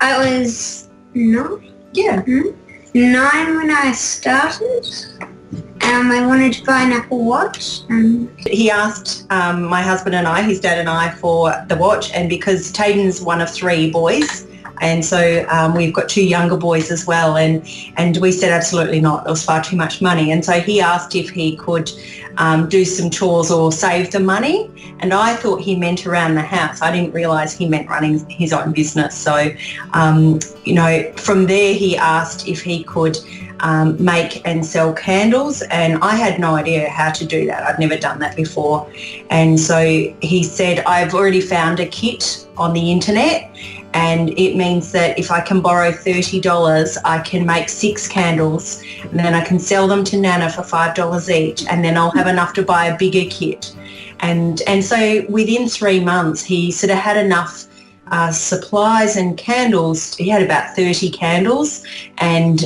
I was 9. Yeah. 9 when I started. I wanted to buy an Apple Watch. He asked my husband and I, his dad and I, for the watch, and because Tadyn's one of 3 boys, and so we've got 2 younger boys as well, and we said absolutely not. It was far too much money. And so he asked if he could do some chores or save the money, and I thought he meant around the house. I didn't realise he meant running his own business. So, from there he asked if he could make and sell candles, and I had no idea how to do that. I'd never done that before. And so he said, I've already found a kit on the internet, and it means that if I can borrow $30, I can make 6 candles, and then I can sell them to Nana for $5 each, and then I'll have enough to buy a bigger kit. And so within 3 months, he sort of had enough supplies and candles. He had about 30 candles, and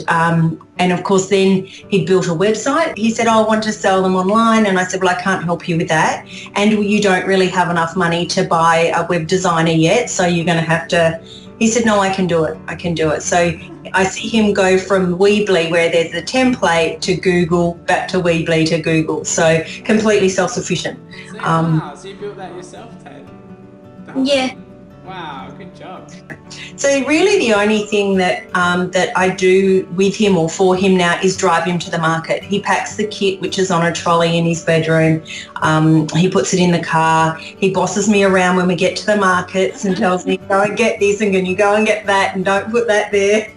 of course then he built a website. He said, I want to sell them online, and I said, well, I can't help you with that, and you don't really have enough money to buy a web designer yet, so you're going to have to. He said, no, I can do it. So I see him go from Weebly, where there's a template, to Google, back to Weebly to Google, so completely self-sufficient. So you built that yourself, Tad? Yeah. Wow, good job. So really the only thing that I do with him or for him now is drive him to the market. He packs the kit, which is on a trolley in his bedroom. He puts it in the car. He bosses me around when we get to the markets and tells me, go and get this, and can you go and get that, and don't put that there.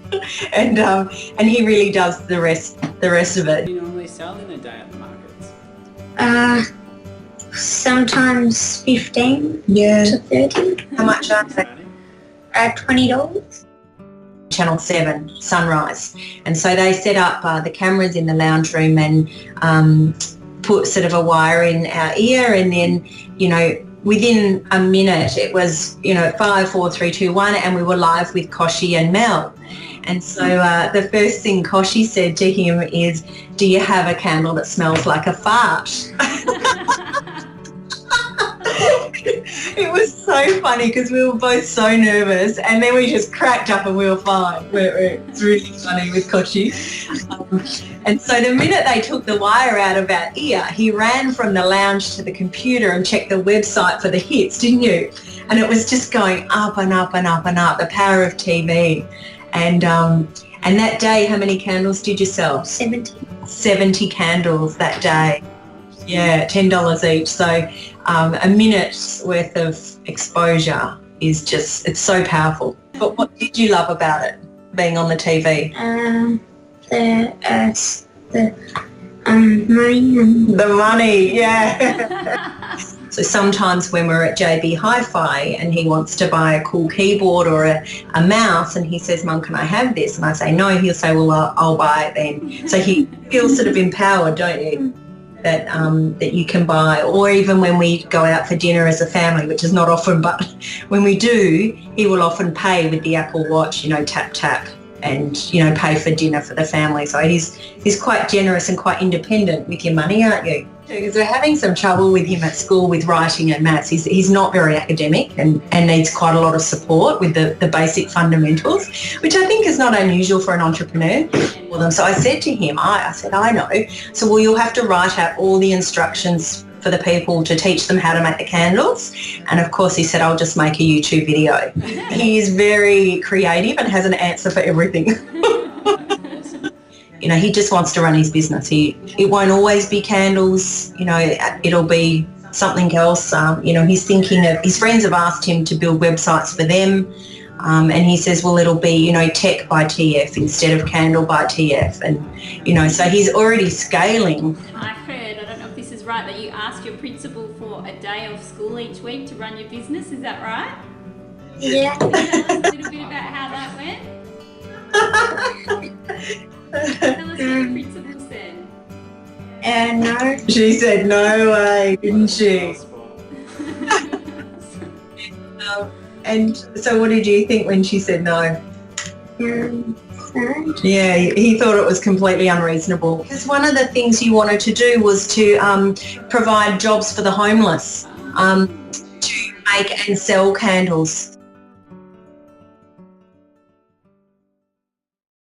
and he really does the rest of it. What do you normally sell in a day at the markets? Sometimes 15 to 30. How much are they? $20. Channel 7, Sunrise. And so they set up the cameras in the lounge room and put sort of a wire in our ear, and then, within a minute it was, 5, 4, 3, 2, 1, and we were live with Koshi and Mel. And so the first thing Koshi said to him is, do you have a candle that smells like a fart? It was so funny because we were both so nervous, and then we just cracked up and we were fine. It's really funny with Koshi. And so the minute they took the wire out of our ear, he ran from the lounge to the computer and checked the website for the hits, didn't you? And it was just going up and up and up and up, the power of TV. And that day, how many candles did you sell? 70 candles that day. Yeah, $10 each. So a minute's worth of exposure is just, it's so powerful. But what did you love about it, being on the TV? The money. The money, yeah. So sometimes when we're at JB Hi-Fi and he wants to buy a cool keyboard or a mouse, and he says, Mum, can I have this? And I say, no. He'll say, well, I'll buy it then. So he feels sort of empowered, don't you? That you can buy. Or even when we go out for dinner as a family, which is not often, but when we do, he will often pay with the Apple Watch, tap, tap, and, pay for dinner for the family. So he's quite generous and quite independent with your money, aren't you? Because we're having some trouble with him at school with writing and maths. He's not very academic and needs quite a lot of support with the basic fundamentals, which I think is not unusual for an entrepreneur. So I said to him, I know. So, well, you'll have to write out all the instructions for the people to teach them how to make the candles. And of course he said, I'll just make a YouTube video. He is very creative and has an answer for everything. He just wants to run his business. It won't always be candles, it'll be something else. He's thinking of, his friends have asked him to build websites for them. And he says, well, it'll be, tech by TF instead of candle by TF. And, so he's already scaling. I heard, I don't know if this is right, that you ask your principal for a day off school each week to run your business. Is that right? Yeah. Can you tell us a little bit about how that went? Tell us what your principal said. No. She said no way, didn't she? And so what did you think when she said no? Yeah, he thought it was completely unreasonable. Because one of the things you wanted to do was to provide jobs for the homeless, to make and sell candles.